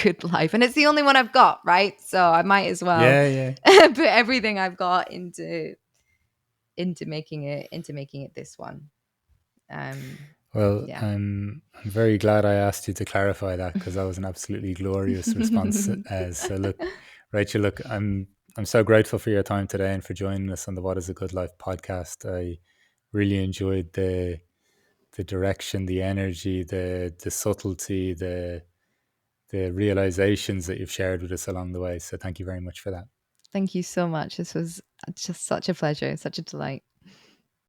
good life, and it's the only one I've got, right? So I might as well Yeah, yeah. put everything I've got into making it this one. Well, Yeah. I'm very glad I asked you to clarify that, because that was an absolutely glorious response. So look, Rachel, look, I'm so grateful for your time today and for joining us on the What is a Good Life podcast. I really enjoyed the direction, the energy, the subtlety, the realizations that you've shared with us along the way. So thank you very much for that. Thank you so much. This was just such a pleasure, such a delight.